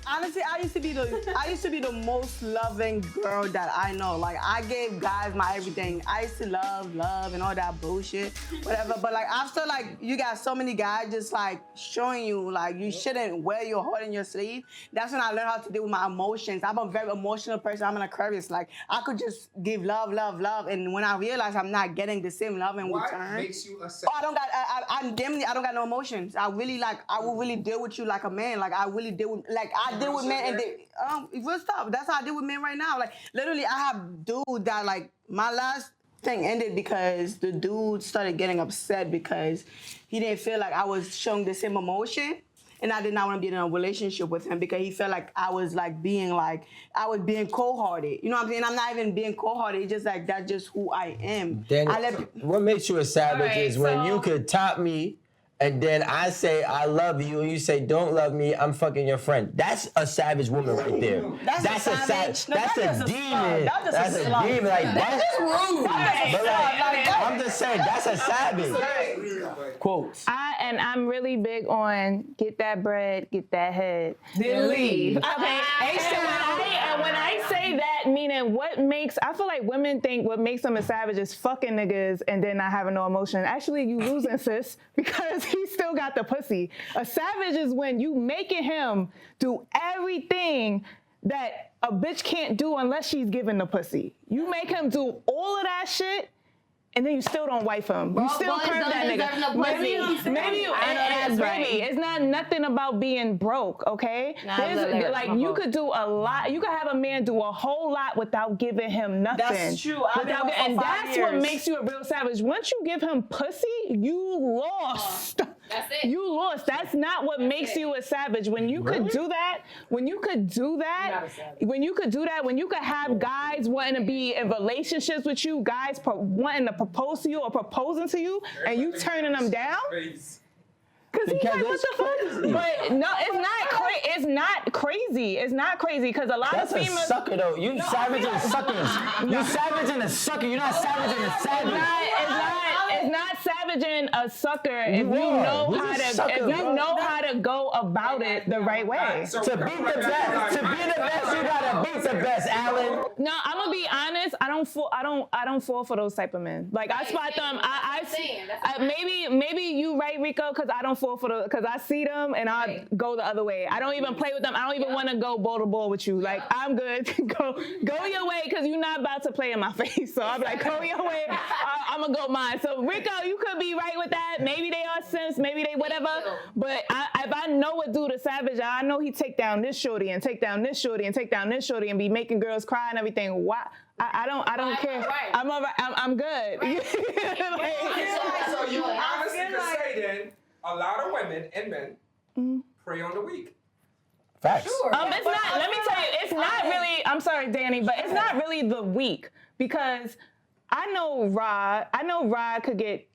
Honestly, I used to be the most loving girl that I know. Like, I gave guys my everything. I used to love, and all that bullshit, whatever. But like, after like, you got so many guys just like showing you like you shouldn't wear your heart in your sleeve. That's when I learned how to deal with my emotions. I'm a very emotional person. I'm an Aquarius. Like, I could just give love, and when I realize I'm not getting the same love in return. What makes you a savage? Oh, I don't got no emotions. I will really deal with you like a man. Like, I really deal with, like, I deal with men, and real stuff. That's how I deal with men right now. Like, literally, I have dudes that, like, my last thing ended because the dude started getting upset because he didn't feel like I was showing the same emotion. And I did not want to be in a relationship with him because he felt like I was being cold-hearted. You know what I'm saying? I'm not even being cold-hearted. It's just like, that's just who I am. Then what makes you a savage is when you could top me, and then I say I love you, and you say don't love me, I'm fucking your friend. That's a savage woman right there. That's a savage. That's a demon. That's a demon. Like, that's rude. But like, I'm just saying, that's a savage. Quotes. I'm really big on get that bread, get that head, then leave. Okay. And when I say that, meaning I feel like women think what makes them a savage is fucking niggas and then not having no emotion. Actually, you losing, sis, because he still got the pussy. A savage is when you making him do everything that a bitch can't do unless she's given the pussy. You make him do all of that shit, and then you still don't wife him. You still curve that nigga. Baby, it's not nothing about being broke, okay? You could do a lot. You could have a man do a whole lot without giving him nothing. That's true. And that's what makes you a real savage. Once you give him pussy, you lost. That's it. You lost. That's not what makes you a savage. When you could do that, when you could have guys wanting to be in relationships with you, guys wanting to propose to you or proposing to you, and you turning them down? Because he's like, what the fuck? But no, it's not crazy. It's not crazy because a lot of females. That's a sucker though. You savage and suckers. You savage and a sucker. You're not savage and a savage. It's not savaging a sucker if you know how to go about it the right way. To beat the best, you gotta beat the best, Alan. No, I'm gonna be honest. I don't fall for those type of men. Like, I spot them. Maybe you right, Rico, because I don't fall for those. Because I see them and I go the other way. I don't even play with them. I don't even want to go ball to ball with you. Like, I'm good. go your way because you're not about to play in my face. So I'm like, go your way. I'm gonna go mine. So Rico, you could be right with that. Maybe they are simps. Maybe they whatever. But if I know what dude is savage, I know he take down this shorty and take down this shorty and take down this shorty and be making girls cry and everything. Why? I don't care. Right. I'm good. Right. So you honestly could say then a lot of women and men prey on the weak. Facts. Sure. It's not. Let me tell you, it's not really. I'm sorry, Danny, but it's not really the weak because I know Rod could get,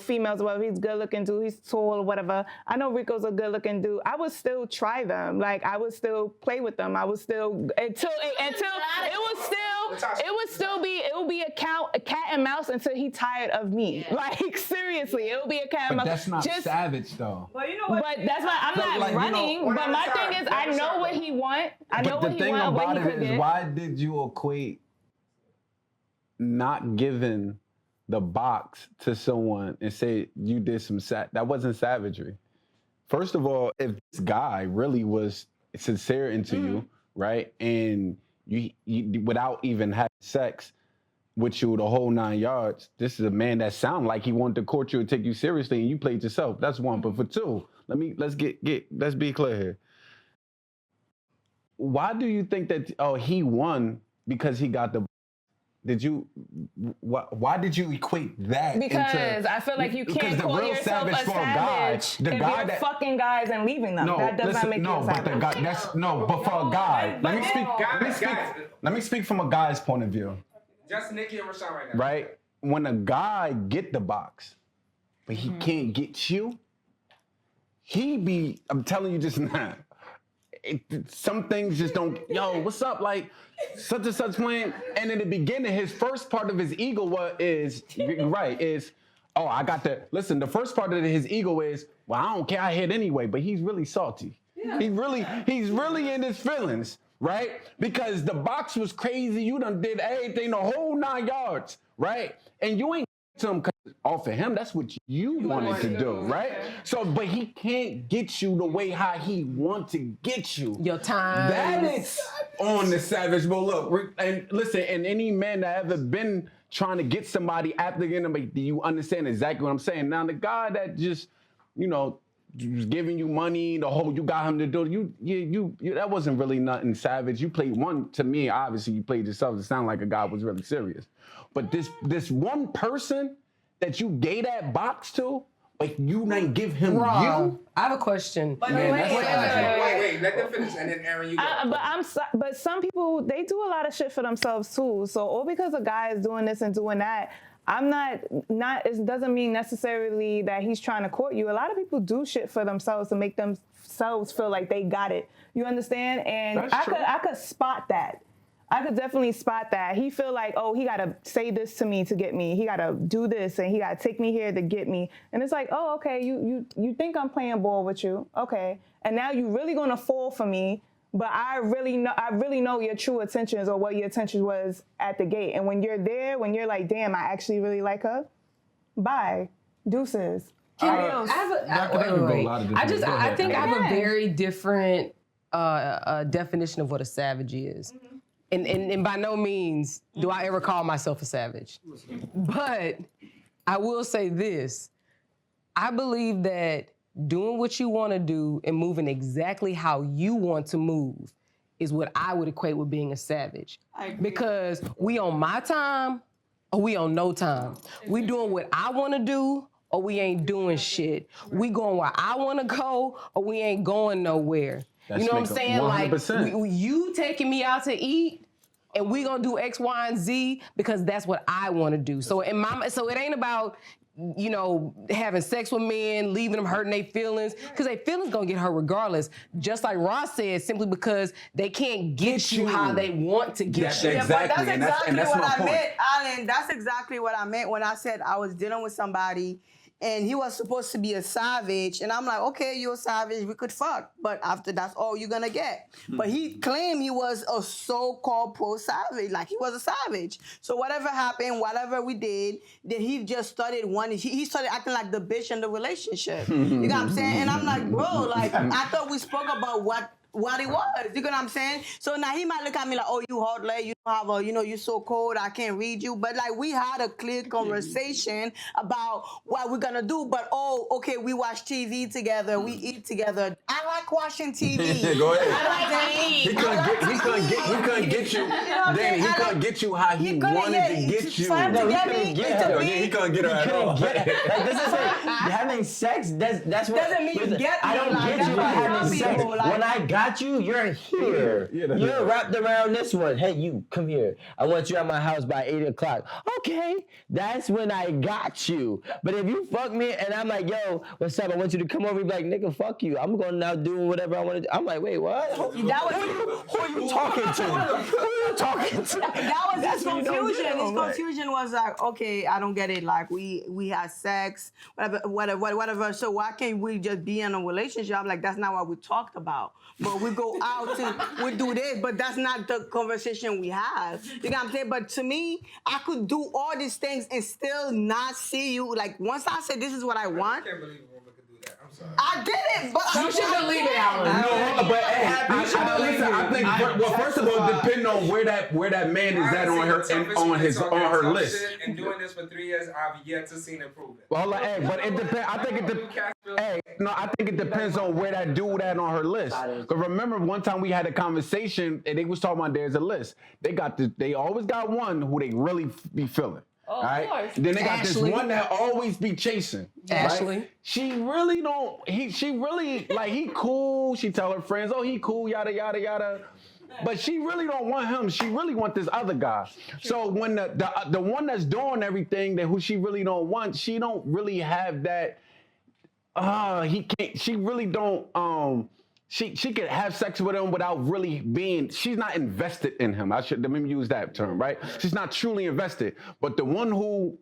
females, whether he's good looking dude, he's tall or whatever. I know Rico's a good looking dude. I would still try them. Like, I would still play with them. I would still until it would be a cat and mouse until he tired of me. Yeah. Like, seriously, it will be a cat and mouse. But that's not savage though. Well, you know what? But that's why I'm not running. But my thing is, I know what he want. I know what he want. But the thing about it is, why did you equate not giving the box to someone and say you did some that wasn't savagery? First of all, if this guy really was sincere into you, right, and you without even having sex with you the whole 9 yards, this is a man that sounded like he wanted to court you and take you seriously, and you played yourself. That's one. But for two, let's be clear here. Why do you think that he won because he got the? Why did you equate that? Because I feel like you can't call yourself a savage if you're fucking guys and leaving them. No, that does not make you a savage. But for a guy, let me speak from a guy's point of view. Just Nikki and Rashaan right now. Right? When a guy get the box, but he can't get you, I'm telling you just now, some things just don't, what's up? Like, such and such playing. And in the beginning, his first part of his ego is, the first part of his ego is, well, I don't care, I hit anyway, but he's really salty. He's really in his feelings, right? Because the box was crazy. You done did everything, the whole 9 yards, right? And you ain't to him off of him. That's what you wanted to do, right? So, but he can't get you the way how he wants to get you. Your time. That is on the savage. But look, and listen, and any man that ever been trying to get somebody after getting them, you understand exactly what I'm saying. Now, the guy that just, giving you money, the whole you got him to do, you that wasn't really nothing savage. You played one, to me, obviously you played yourself to sound like a guy was really serious. But this one person that you gave that box to, like you didn't give him you. I have a question. But wait, let them finish, and then Aaron, you go. But some people, they do a lot of shit for themselves too. So all because a guy is doing this and doing that, I'm not. It doesn't mean necessarily that he's trying to court you. A lot of people do shit for themselves to make themselves feel like they got it. You understand? And I could spot that. I could definitely spot that. He feel like, oh, he gotta say this to me to get me. He gotta do this and he gotta take me here to get me. And it's like, oh, okay, you think I'm playing ball with you, okay? And now you really gonna fall for me. But I really know your true intentions or what your intention was at the gate. And when you're there, when you're like, damn, I actually really like her, bye, deuces. I think I have a very different definition of what a savage is. And by no means do I ever call myself a savage. But I will say this. I believe that doing what you want to do and moving exactly how you want to move is what I would equate with being a savage. Because we on my time or we on no time. We doing what I want to do or we ain't doing shit. We going where I want to go or we ain't going nowhere. You know what I'm saying? 100%. Like, you taking me out to eat and we gonna do X, Y, and Z because that's what I want to do. So it ain't about, having sex with men, leaving them hurting their feelings, because their feelings gonna get hurt regardless. Just like Ross said, simply because they can't get you how they want to get you. Yeah, but that's exactly what I meant, Alan. That's exactly what I meant when I said I was dealing with somebody and he was supposed to be a savage. And I'm like, okay, you're a savage, we could fuck. But after that's all you're gonna get. But he claimed he was a so-called pro-savage, like he was a savage. So whatever happened, whatever we did, then he just started he started acting like the bitch in the relationship. You know what I'm saying? And I'm like, bro, like, I thought we spoke about what it was, you know what I'm saying? So now he might look at me like, oh, you hard leg, you have you're so cold, I can't read you. But like, we had a clear conversation about what we're gonna do. But oh, okay, we watch TV together, we eat together. I like watching TV. Go ahead. I like to eat. He couldn't get you, Danny. He couldn't get you how he wanted to get you. No, he couldn't get her at all. Like, this is like, having sex, that's what. Doesn't mean get I don't like, get you by having sex. people, like, When I got you, you're here. You're wrapped around this one. Hey, you, come here. I want you at my house by 8 o'clock. Okay, that's when I got you. But if you fuck me and I'm like, yo, what's up? I want you to come over. You be like, nigga, fuck you. I'm going now doing whatever I want to do. I'm like, wait, what? Who are you talking to? Who are you talking to? That was his confusion. His confusion was like, okay, I don't get it. Like, we had sex, whatever. So why can't we just be in a relationship? I'm like, that's not what we talked about. But we go out and we do this, but that's not the conversation we have. You know what I'm saying? But to me, I could do all these things and still not see you. Like, once I said this is what I want. I can't believe a woman could do that. I'm sorry. I did it, but You should believe it, Alan. No, but I think well, first of all, depending on where that man is at on her list. And doing this for 3 years, I've yet to see improvement. Well, but it depends. I think it depends on where that dude at on her list. Because remember, one time we had a conversation and they was talking about there's a list. They always got one who they really be feeling. Oh, right? of course. Then they got Ashley. this one that always be chasing. Ashley. Right? She really don't. She really like he cool. She tell her friends, oh he cool, yada yada yada. But she really don't want him. She really want this other guy. So when the one that's doing everything that who she really don't want, she don't really have that. He can't. She really don't. She could have sex with him without really being. She's not invested in him. Let me use that term, right? She's not truly invested. But the one who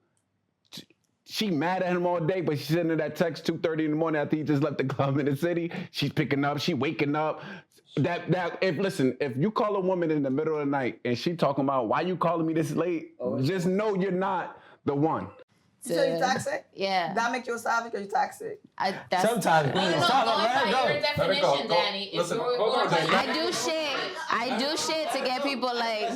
she mad at him all day, but she's sending that text 2:30 in the morning after he just left the club in the city. She's picking up, she waking up. If you call a woman in the middle of the night and she talking about why you calling me this late, just know you're not the one. So you toxic? Yeah. That make you a savage or you toxic? Sometimes. No, Stop, go let by it your go. definition, Danny. Listen, hold on, Danny. I do shit to get people like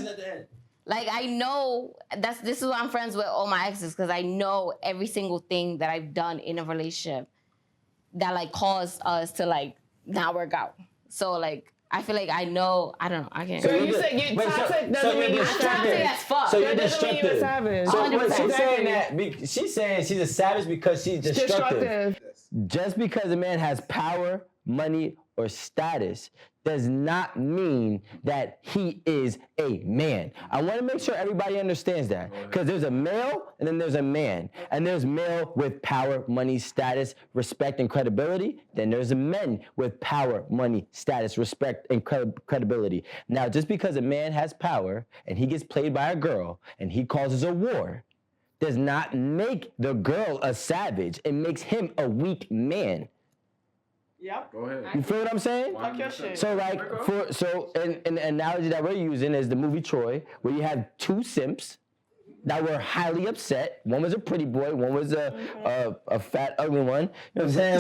I know this is why I'm friends with all my exes, because I know every single thing that I've done in a relationship that like caused us to like not work out. So like I feel like I know, I don't know, I can't. So you said you're toxic doesn't mean you're toxic as fuck. So you're That doesn't mean you're a destructive. savage. So wait, she's 100%. saying that she's saying she's a savage because she's destructive. Just because a man has power, money, or status does not mean that he is a man. I want to make sure everybody understands that, because there's a male and then there's a man, and there's male with power, money, status, respect, and credibility. Then there's men with power, money, status, respect, and credibility. Now, just because a man has power and he gets played by a girl and he causes a war does not make the girl a savage. It makes him a weak man. Yep. Go ahead. You feel what I'm saying? Fuck your shit. So like, and the analogy that we're using is the movie Troy, where you had two simps that were highly upset. One was a pretty boy, one was a fat, ugly one. You know what I'm saying?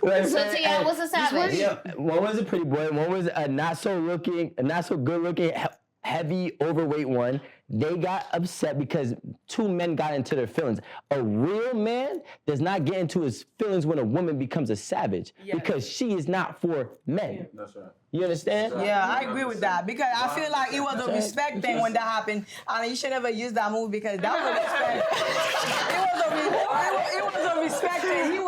Like, So Tia, what's a savage? yeah, one was a pretty boy, and one was a not so good looking, heavy, overweight one. They got upset because two men got into their feelings. A real man does not get into his feelings when a woman becomes a savage, because she is not for men. That's right. You understand? Yeah, I agree with that, because I feel like it was a respect thing when that happened. I mean, you should never use that movie because that was a respect. it was a respect thing. They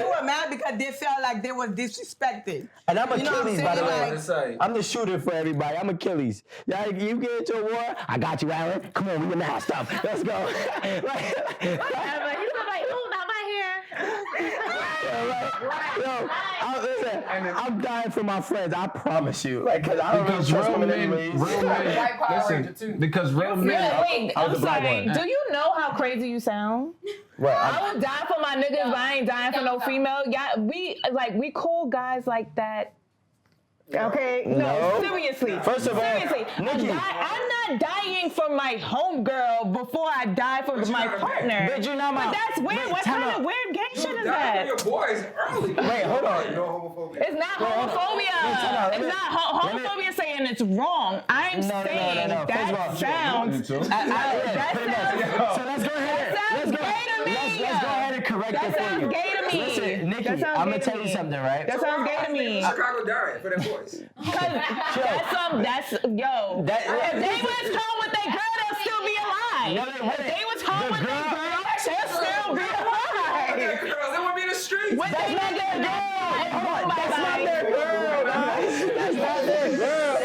were mad because they felt like they were disrespected. And I'm You know what I'm Achilles, by the saying? way. Like, I'm the shooter for everybody. I'm Achilles. Yeah, you get into a war, I got you, Aaron. Come on, we masked up. Let's go. Whatever. He's like, ooh, not my hair. Listen, I'm dying for my friends. I promise you. Like, cause I don't really trust women anyways. Because real men. Yeah, wait, I was I'm the black sorry. one. Do you know how crazy you sound? Right. I would die for my niggas, but I ain't dying for no female. Yeah, we cool guys like that. Okay? No, seriously. First of all, seriously. Nikki. I'm not dying for my homegirl before I die for my partner. But you're not my. But that's weird. What kind of weird gay shit is that? Your boys early. Wait, hold on. No homophobia. It's not homophobia. It's not homophobia saying it's wrong. I'm saying no. that sounds. So let's go ahead. Let's go ahead and correct That it for sounds you. gay to me. Listen, Nikki, That sounds I'm gay gonna to tell you me. something, right? That sounds gay to me. Chicago dying for their boys. Yo. If they was home with their girl, they'll still be alive. No, they wouldn't. If they was home with their girl, they'll still be alive. Girls, they want to be in the streets. With That's their not their nigga, girl. no, Hold on, my that's not life. their girl, guys. That's not their girl.